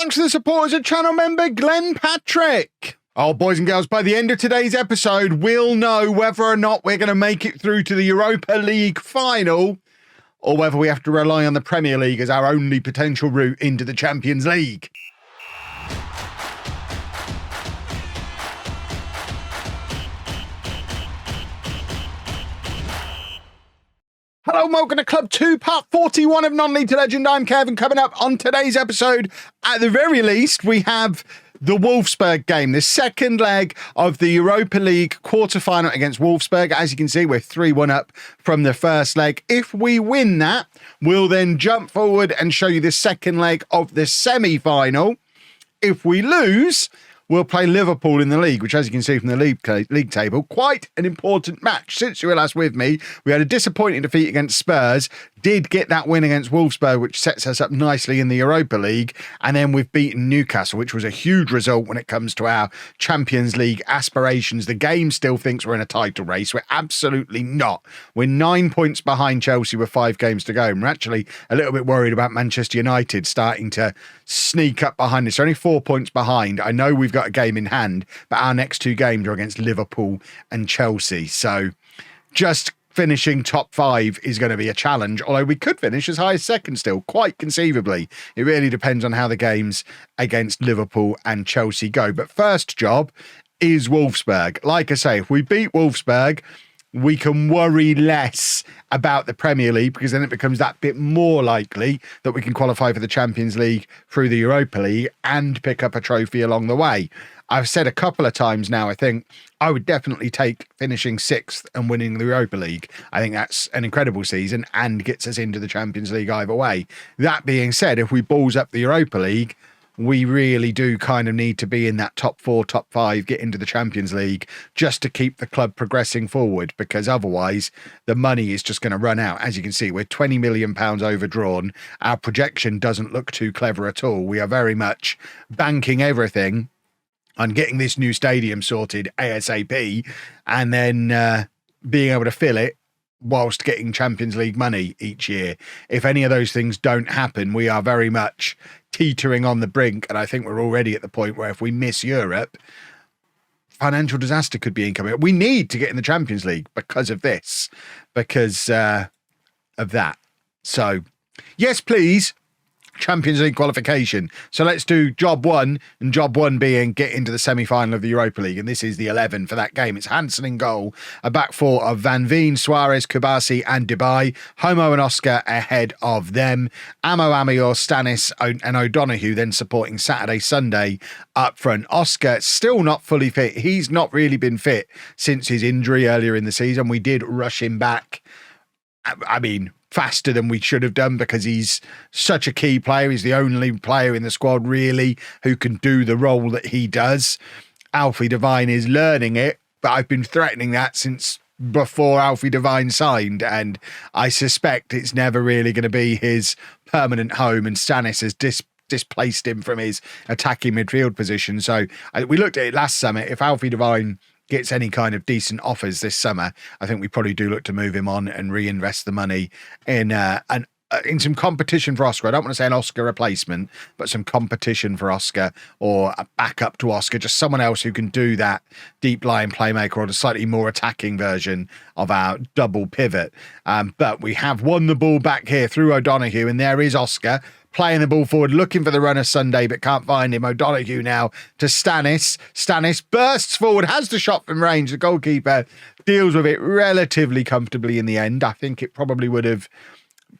Thanks to the support as a channel member, Glenn Patrick. Oh, boys and girls, by the end of today's episode, we'll know whether or not we're going to make it through to the Europa League final or whether we have to rely on the Premier League as our only potential route into the Champions League. Hello and welcome to Club 2, part 41 of Non-League to Legend. I'm Kevin. Coming up on today's episode, at the very least, we have the Wolfsburg game, the second leg of the Europa League quarterfinal against Wolfsburg. As you can see, we're 3-1 up from the first leg. If we win that, we'll then jump forward and show you the second leg of the semi-final. If we lose, we'll play Liverpool in the league, which, as you can see from the league table, quite an important match. Since you were last with me, we had a disappointing defeat against Spurs, did get that win against Wolfsburg, which sets us up nicely in the Europa League, and then we've beaten Newcastle, which was a huge result when it comes to our Champions League aspirations. The game still thinks we're in a title race. We're absolutely not. We're 9 points behind Chelsea with 5 games to go, and we're actually a little bit worried about Manchester United starting to sneak up behind us. They're only 4 points behind. I know we've got a game in hand, but our next 2 games are against Liverpool and Chelsea, so just finishing top 5 is going to be a challenge, although we could finish as high as second still, quite conceivably. It really depends on how the games against Liverpool and Chelsea go. But first job is Wolfsburg. Like I say, if we beat Wolfsburg, we can worry less about the Premier League, because then it becomes that bit more likely that we can qualify for the Champions League through the Europa League and pick up a trophy along the way. I've said a couple of times now, I think I would definitely take finishing 6th and winning the Europa League. I think that's an incredible season and gets us into the Champions League either way. That being said, if we balls up the Europa League, we really do kind of need to be in that top 4, top 5, get into the Champions League just to keep the club progressing forward, because otherwise the money is just going to run out. As you can see, we're £20 million overdrawn. Our projection doesn't look too clever at all. We are very much banking everything on getting this new stadium sorted ASAP and then being able to fill it whilst getting Champions League money each year. If any of those things don't happen, we are very much teetering on the brink, and I think we're already at the point where if we miss Europe, financial disaster could be incoming. We need to get in the Champions League because of this, because of that. So, yes, please, Champions League qualification. So let's do job 1, and job 1 being get into the semi-final of the Europa League, and this is the 11 for that game. It's Hansen in goal, a back 4 of Van Veen, Suarez, Kubasi and Dubai. Homo and Oscar ahead of them. Amo, Amior, Stanis and O'Donoghue then supporting Saturday, Sunday up front. Oscar still not fully fit. He's not really been fit since his injury earlier in the season. We did rush him back, I mean, faster than we should have done, because he's such a key player. He's the only player in the squad really who can do the role that he does. Alfie Devine is learning it, but I've been threatening that since before Alfie Devine signed, and I suspect it's never really going to be his permanent home, and Stanis has displaced him from his attacking midfield position. So we looked at it last summer. If Alfie Devine gets any kind of decent offers this summer, I think we probably do look to move him on and reinvest the money in some competition for Oscar. I don't want to say an Oscar replacement, but some competition for Oscar, or a backup to Oscar, just someone else who can do that deep lying playmaker or the slightly more attacking version of our double pivot. But we have won the ball back here through O'Donoghue, and there is Oscar playing the ball forward, looking for the runner Sunday, but can't find him. O'Donoghue now to Stanis. Stanis bursts forward, has the shot from range. The goalkeeper deals with it relatively comfortably in the end. I think it probably would have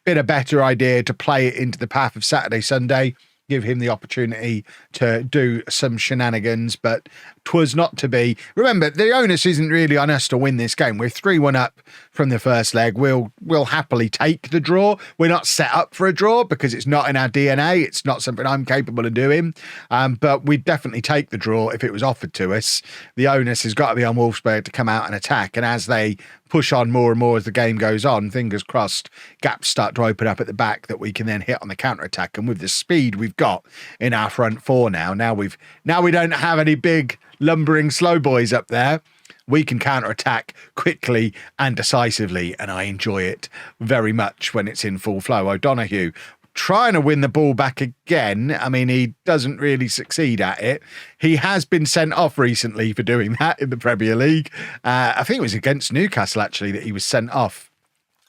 been a better idea to play it into the path of Saturday, Sunday, give him the opportunity to do some shenanigans, but 'twas not to be. Remember, the onus isn't really on us to win this game. We're 3-1 up from the first leg. We'll happily take the draw. We're not set up for a draw because it's not in our DNA. It's not something I'm capable of doing, but we'd definitely take the draw if it was offered to us. The onus has got to be on Wolfsburg to come out and attack, and as they push on more and more as the game goes on, fingers crossed, gaps start to open up at the back that we can then hit on the counter-attack. And with the speed we've got in our front 4 now we don't have any big lumbering slow boys up there. We can counter-attack quickly and decisively, and I enjoy it very much when it's in full flow. O'Donoghue trying to win the ball back again. I mean, he doesn't really succeed at it. He has been sent off recently for doing that in the Premier League. I think it was against Newcastle, actually, that he was sent off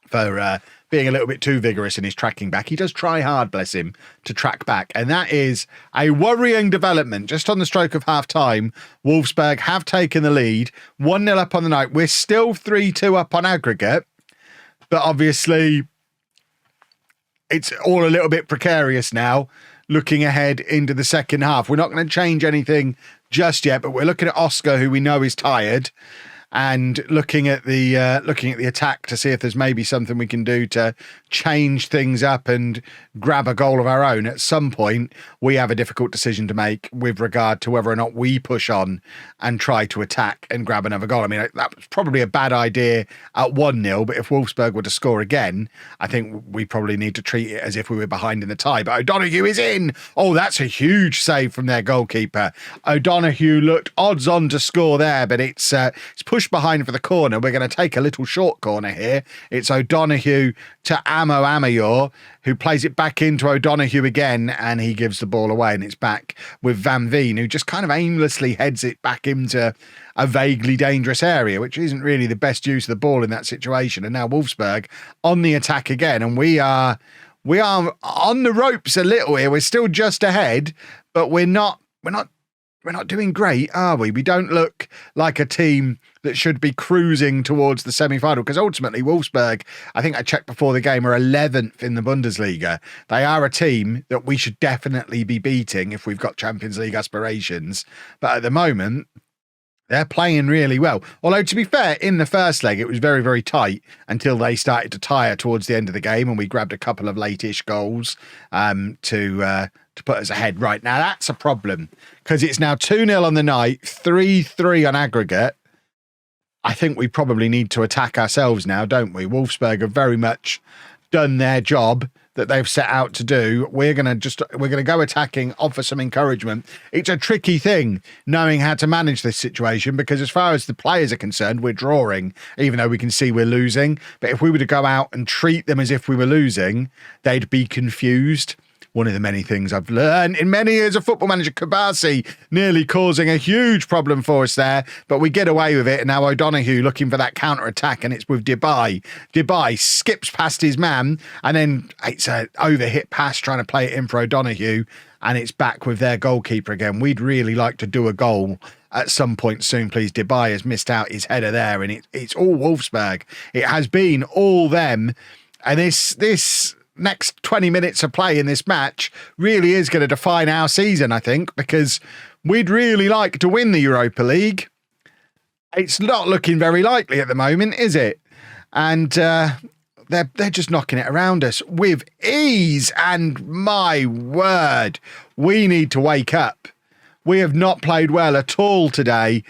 for being a little bit too vigorous in his tracking back. He does try hard, bless him, to track back. And that is a worrying development. Just on the stroke of half-time, Wolfsburg have taken the lead. 1-0 up on the night. We're still 3-2 up on aggregate. But obviously, it's all a little bit precarious now, looking ahead into the second half. We're not going to change anything just yet, but we're looking at Oscar, who we know is tired, and looking at the attack to see if there's maybe something we can do to change things up and grab a goal of our own. At some point, we have a difficult decision to make with regard to whether or not we push on and try to attack and grab another goal. I mean, that was probably a bad idea at 1-0, but if Wolfsburg were to score again, I think we probably need to treat it as if we were behind in the tie. But O'Donoghue is in. Oh, that's a huge save from their goalkeeper. O'Donoghue looked odds on to score there, but it's pushed behind for the corner. We're going to take a little short corner here. It's O'Donoghue to Amo Amayor, who plays it back into O'Donoghue again, and he gives the ball away, and it's back with Van Veen, who just kind of aimlessly heads it back into a vaguely dangerous area, which isn't really the best use of the ball in that situation. And now Wolfsburg on the attack again, and we are on the ropes a little here. We're still just ahead, but we're not doing great, are we? We don't look like a team that should be cruising towards the semi-final, because ultimately Wolfsburg, I think I checked before the game, are 11th in the Bundesliga. They are a team that we should definitely be beating if we've got Champions League aspirations. But at the moment, they're playing really well. Although, to be fair, in the first leg, it was very, very tight until they started to tire towards the end of the game, and we grabbed a couple of late-ish goals to put us ahead. Right, now that's a problem, because it's now 2-0 on the night, 3-3 on aggregate. I think we probably need to attack ourselves now, don't we? Wolfsburg have very much done their job that they've set out to do. We're going to go attacking, offer some encouragement. It's a tricky thing knowing how to manage this situation, because as far as the players are concerned, we're drawing, even though we can see we're losing. But if we were to go out and treat them as if we were losing, they'd be confused. One of the many things I've learned in many years of Football Manager, Kabasi nearly causing a huge problem for us there, but we get away with it. And now O'Donoghue looking for that counter-attack, and it's with Debye. Debye skips past his man, and then it's an overhit pass trying to play it in for O'Donoghue, and it's back with their goalkeeper again. We'd really like to do a goal at some point soon, please. Debye has missed out his header there, and it's all Wolfsburg. It has been all them, and this next 20 minutes of play in this match really is going to define our season, I think, because we'd really like to win the Europa League. It's not looking very likely at the moment, is it? And they're just knocking it around us with ease. And my word, we need to wake up. We have not played well at all today.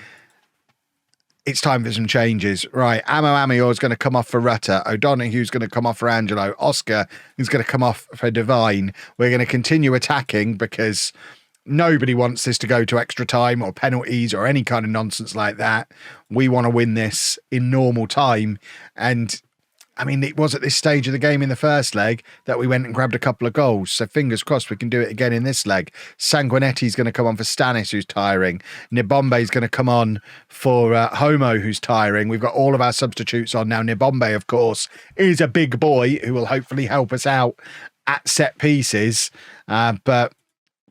It's time for some changes. Right, Amo Amayor is going to come off for Rutter. O'Donoghue's going to come off for Angelo. Oscar is going to come off for Divine. We're going to continue attacking because nobody wants this to go to extra time or penalties or any kind of nonsense like that. We want to win this in normal time. And I mean, it was at this stage of the game in the first leg that we went and grabbed a couple of goals. So fingers crossed we can do it again in this leg. Sanguinetti's going to come on for Stanis, who's tiring. Nibombe's going to come on for Homo, who's tiring. We've got all of our substitutes on now. Nibombe, of course, is a big boy who will hopefully help us out at set pieces. But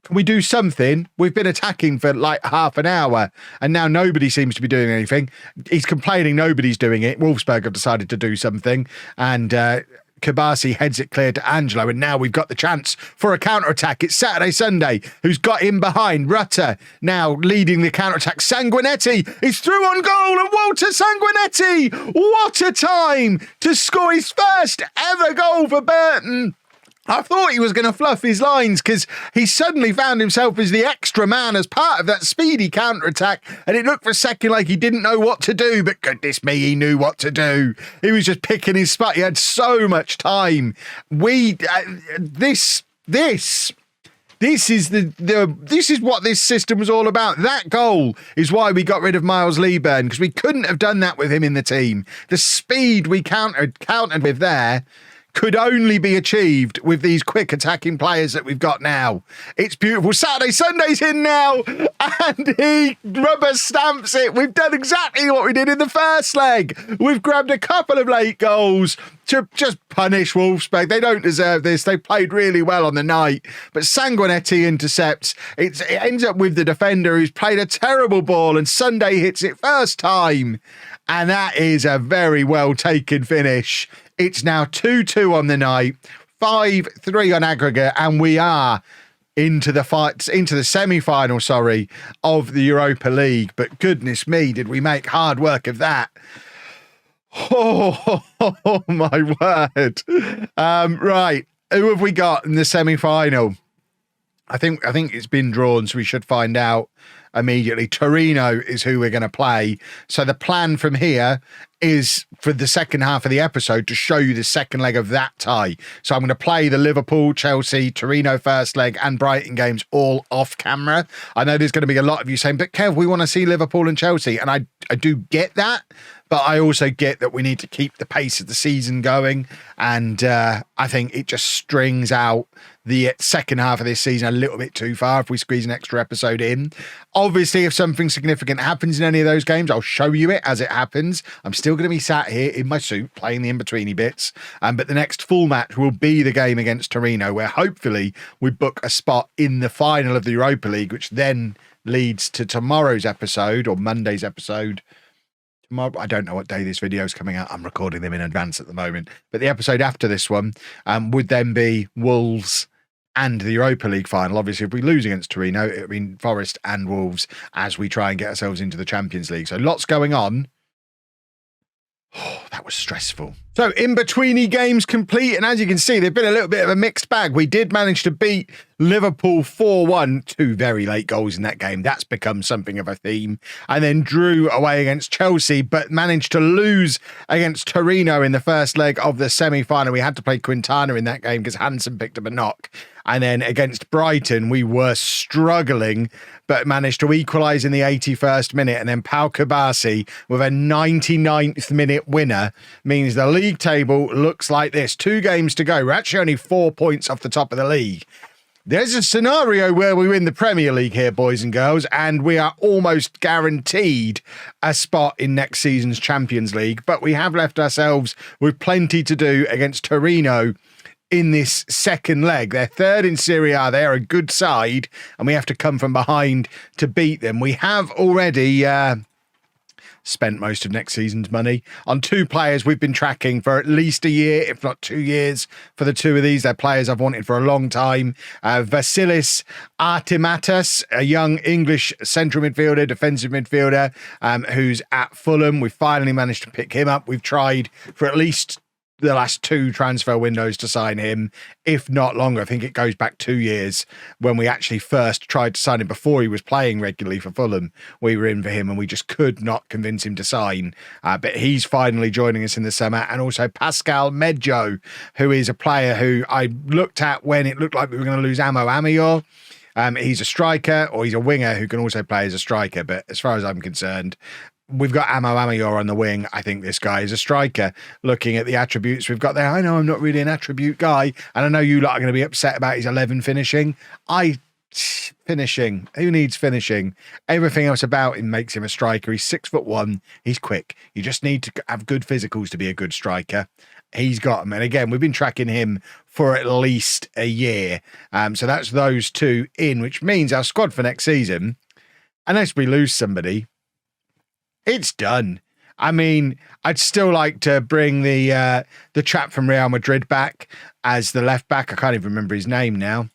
can we do something? We've been attacking for like half an hour and now nobody seems to be doing anything. He's complaining nobody's doing it. Wolfsburg have decided to do something, and Kabasi heads it clear to Angelo, and now we've got the chance for a counter-attack. It's Saturday Sunday. Who's got in behind? Rutter now leading the counter-attack. Sanguinetti is through on goal, and Walter Sanguinetti, what a time to score his first ever goal for Burton. I thought he was going to fluff his lines because he suddenly found himself as the extra man as part of that speedy counter-attack, and it looked for a second like he didn't know what to do, but goodness me, he knew what to do. He was just picking his spot. He had so much time. This is what this system was all about. That goal is why we got rid of Miles Lieburn, because we couldn't have done that with him in the team. The speed we countered with there could only be achieved with these quick attacking players that we've got now. It's beautiful. Saturday, Sunday's in now, and he rubber stamps it. We've done exactly what we did in the first leg. We've grabbed a couple of late goals to just punish Wolfsburg. They don't deserve this. They played really well on the night, but Sanguinetti intercepts. It ends up with the defender who's played a terrible ball, and Sunday hits it first time. And that is a very well taken finish. It's now 2-2 on the night, 5-3 on aggregate, and we are into the semi-final, of the Europa League. But goodness me, did we make hard work of that? Oh my word. Right, who have we got in the semi-final? I think it's been drawn, so we should find out immediately. Torino is who we're going to play. So the plan from here is for the second half of the episode to show you the second leg of that tie. So I'm going to play the Liverpool, Chelsea, Torino first leg and Brighton games all off camera. I know there's going to be a lot of you saying, but Kev, we want to see Liverpool and Chelsea. And I do get that. But I also get that we need to keep the pace of the season going. And I think it just strings out the second half of this season a little bit too far if we squeeze an extra episode in. Obviously, if something significant happens in any of those games, I'll show you it as it happens. I'm still going to be sat here in my suit playing the in-betweeny bits. But the next full match will be the game against Torino, where hopefully we book a spot in the final of the Europa League, which then leads to tomorrow's episode or Monday's episode. I don't know what day this video is coming out. I'm recording them in advance at the moment. But the episode after this one would then be Wolves and the Europa League final. Obviously, if we lose against Torino, it would mean Forest and Wolves as we try and get ourselves into the Champions League. So lots going on. Oh, that was stressful. So in-betweeny games complete, and as you can see, they've been a little bit of a mixed bag. We did manage to beat Liverpool 4-1, 2 very late goals in that game. That's become something of a theme. And then drew away against Chelsea, but managed to lose against Torino in the first leg of the semi-final. We had to play Quintana in that game because Hansen picked up a knock. And then against Brighton, we were struggling, but managed to equalise in the 81st minute. And then Pau Kabasi with a 99th minute winner means the league table looks like this. 2 games to go. We're actually only 4 points off the top of the league. There's a scenario where we win the Premier League here, boys and girls, and we are almost guaranteed a spot in next season's Champions League. But we have left ourselves with plenty to do against Torino in this second leg. They're third in Serie A. They're a good side, and we have to come from behind to beat them. We have already spent most of next season's money on 2 players we've been tracking for at least a year, if not 2 years, for the 2 of these. They're players I've wanted for a long time. Vasilis Artematas, a young English central midfielder, defensive midfielder, who's at Fulham. We finally managed to pick him up. We've tried for at least the last 2 transfer windows to sign him, if not longer. I think it goes back 2 years when we actually first tried to sign him before he was playing regularly for Fulham. We were in for him and we just could not convince him to sign. But he's finally joining us in the summer. And also Pascal Medjo, who is a player who I looked at when it looked like we were going to lose Amo Amior. He's a striker, or he's a winger who can also play as a striker. But as far as I'm concerned, we've got Amo Amior on the wing. I think this guy is a striker. Looking at the attributes we've got there, I know I'm not really an attribute guy, and I know you lot are going to be upset about his 11 finishing. Finishing. Who needs finishing? Everything else about him makes him a striker. He's 6'1". He's quick. You just need to have good physicals to be a good striker. He's got them. And again, we've been tracking him for at least a year. So that's those 2 in, which means our squad for next season, unless we lose somebody, it's done. I mean, I'd still like to bring the chap from Real Madrid back as the left back. I can't even remember his name now,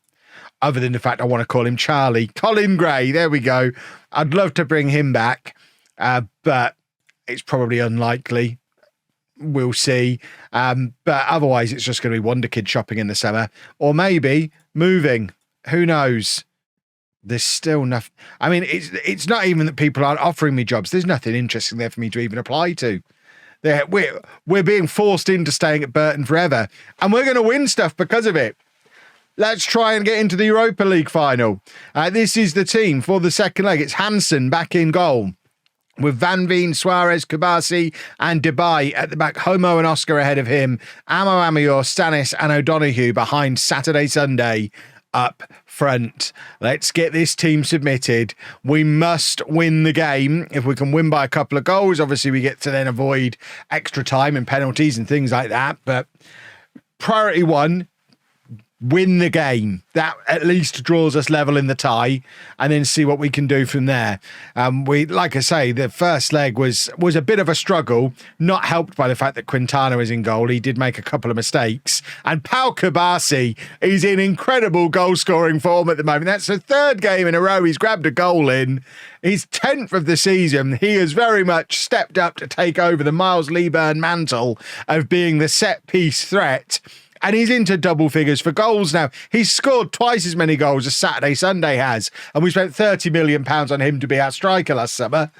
other than the fact I want to call him Charlie. Colin Gray, there we go. I'd love to bring him back, but it's probably unlikely. We'll see. But otherwise, it's just going to be Wonder Kid shopping in the summer, or maybe moving. Who knows? There's still nothing. I mean, it's not even that people aren't offering me jobs. There's nothing interesting there for me to even apply to. We're being forced into staying at Burton forever, and we're going to win stuff because of it. Let's try and get into the Europa League final. This is the team for the second leg. It's Hansen back in goal. with Van Veen, Suarez, Kubasi, and Dubai at the back. Homo and Oscar ahead of him. Amo Amayor, Stanis, and O'Donoghue behind Saturday, Sunday up front. Let's get this team submitted. We must win the game. If we can win by a couple of goals, obviously we get to then avoid extra time and penalties and things like that. But priority one, win the game. That at least draws us level in the tie, and then see what we can do from there. Like I say, the first leg was a bit of a struggle, not helped by the fact that Quintana is in goal. He did make a couple of mistakes, and Pau Kubasi is in incredible goal scoring form at the moment. That's the third game in a row he's grabbed a goal in. His 10th of the season. He has very much stepped up to take over the Miles Lieburn mantle of being the set piece threat. And he's into double figures for goals now. He's scored twice as many goals as Saturday Sunday has. And we spent £30 million on him to be our striker last summer.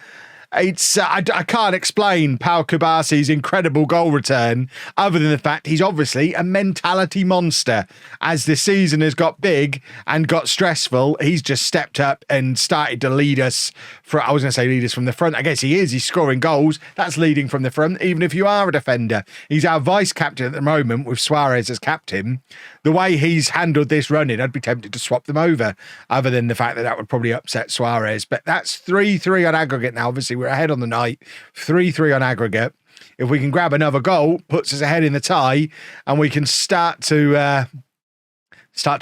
It's I can't explain Pau Kubasi's incredible goal return other than the fact he's obviously a mentality monster. As the season has got big and got stressful, he's just stepped up and started to lead us I was going to say lead us from the front. I guess he is. He's scoring goals. That's leading from the front, even if you are a defender. He's our vice captain at the moment with Suarez as captain. The way he's handled this running, I'd be tempted to swap them over, other than the fact that that would probably upset Suarez. But that's 3-3 on aggregate now. Obviously, we're ahead on the night, 3-3 on aggregate. If we can grab another goal, puts us ahead in the tie, and we can start to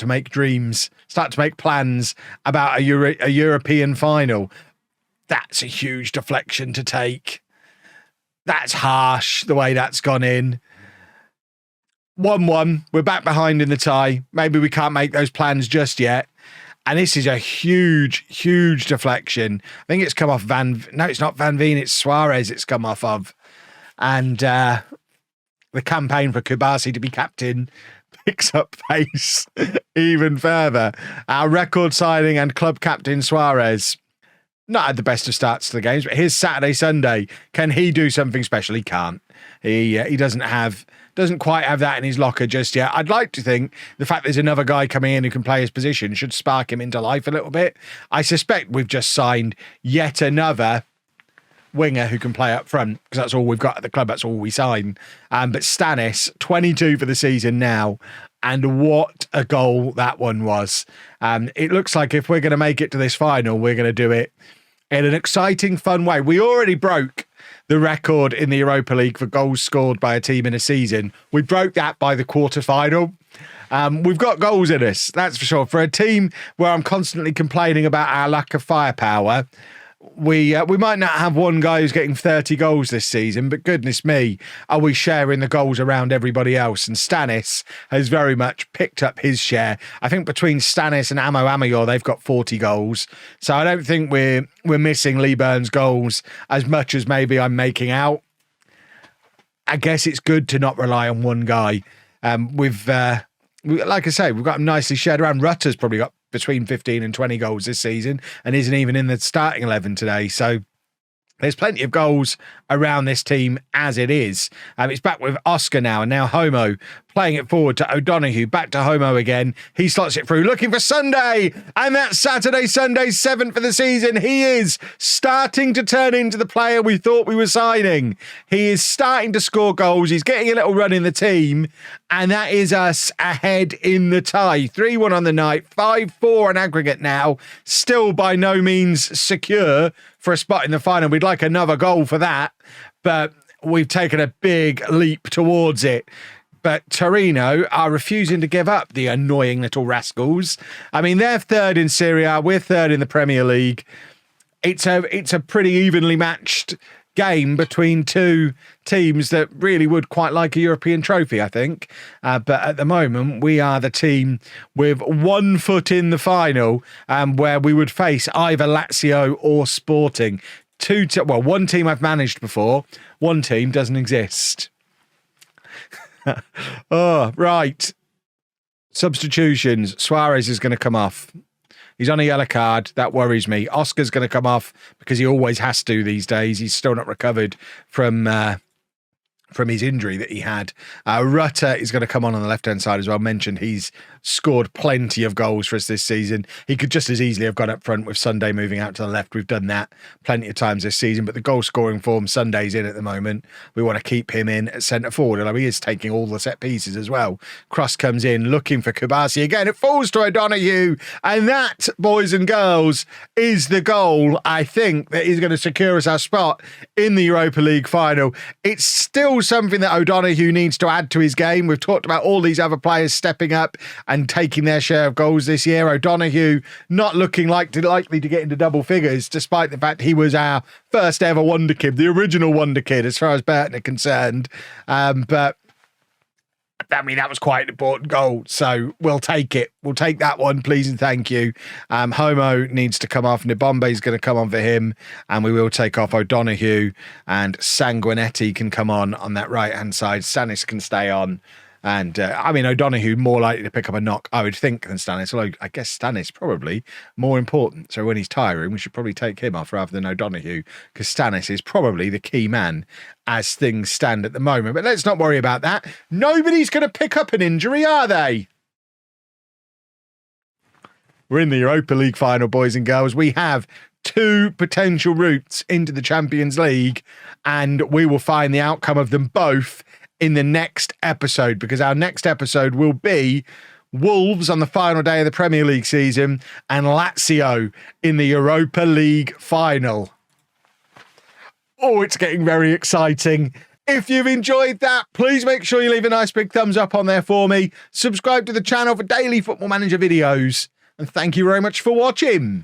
make dreams, start to make plans about a European final. That's a huge deflection to take. That's harsh, the way that's gone in. 1-1, we're back behind in the tie. Maybe we can't make those plans just yet. And this is a huge, huge deflection. I think it's come off No, it's not Van Veen, it's Suarez it's come off of. And the campaign for Kubasi to be captain picks up pace even further. Our record signing and club captain Suarez, not had the best of starts to the games, but here's Saturday, Sunday. Can he do something special? He can't. He doesn't quite have that in his locker just yet. I'd like to think the fact there's another guy coming in who can play his position should spark him into life a little bit. I suspect we've just signed yet another winger who can play up front, because that's all we've got at the club. That's all we sign. But Stanis, 22 for the season now. And what a goal that one was. It looks like if we're going to make it to this final, we're going to do it in an exciting, fun way. We already broke the record in the Europa League for goals scored by a team in a season. We broke that by the quarterfinal. We've got goals in us, that's for sure. For a team where I'm constantly complaining about our lack of firepower, we might not have one guy who's getting 30 goals this season, but goodness me, are we sharing the goals around everybody else? And Stanis has very much picked up his share. I think between Stanis and Amo Amayor, they've got 40 goals. So I don't think we're missing Lieburn's goals as much as maybe I'm making out. I guess it's good to not rely on one guy. Like I say, we've got them nicely shared around. Rutter's probably got between 15 and 20 goals this season and isn't even in the starting 11 today. So there's plenty of goals around this team as it is. It's back with Oscar now, and now Homo playing it forward to O'Donoghue. Back to Homo again. He slots it through, looking for Sunday. And that's Saturday, Sunday's 7th for the season. He is starting to turn into the player we thought we were signing. He is starting to score goals. He's getting a little run in the team. And that is us ahead in the tie. 3-1 on the night, 5-4 on aggregate now. Still by no means secure for a spot in the final. We'd like another goal for that, but we've taken a big leap towards it. But Torino are refusing to give up, the annoying little rascals. I mean, they're third in Serie A, we're third in the Premier League. It's a pretty evenly matched game between two teams that really would quite like a European trophy, I think. But at the moment, we are the team with 1 foot in the final, where we would face either Lazio or Sporting. One team I've managed before, one team doesn't exist. Oh, right. Substitutions. Suarez is going to come off. He's on a yellow card. That worries me. Oscar's going to come off because he always has to these days. He's still not recovered from from his injury that he had. Rutter is going to come on the left-hand side as well. Mentioned he's scored plenty of goals for us this season. He could just as easily have gone up front with Sunday moving out to the left. We've done that plenty of times this season, but the goal-scoring form Sunday's in at the moment. We want to keep him in at centre-forward, although he is taking all the set pieces as well. Cross comes in, looking for Kubasi again. It falls to O'Donoghue, and that, boys and girls, is the goal, I think, that is going to secure us our spot in the Europa League final. It's still something that O'Donoghue needs to add to his game. We've talked about all these other players stepping up and taking their share of goals this year. O'Donoghue not looking likely to get into double figures, despite the fact he was our first ever wonder kid, the original wonder kid, as far as Burton are concerned. But I mean, that was quite an important goal, so we'll take it. We'll take that one, please and thank you. Homo needs to come off. Nibombe's going to come on for him, and we will take off O'Donoghue, and Sanguinetti can come on that right-hand side. Stanis can stay on. And, I mean, O'Donoghue more likely to pick up a knock, I would think, than Stanis. Although, I guess Stanis probably more important. So when he's tiring, we should probably take him off rather than O'Donoghue, because Stanis is probably the key man as things stand at the moment. But let's not worry about that. Nobody's going to pick up an injury, are they? We're in the Europa League final, boys and girls. We have 2 potential routes into the Champions League, and we will find the outcome of them both in the next episode, because our next episode will be Wolves on the final day of the Premier League season and Lazio in the Europa League final. Oh, it's getting very exciting. If you've enjoyed that, please make sure you leave a nice big thumbs up on there for me. Subscribe to the channel for daily Football Manager videos. And thank you very much for watching.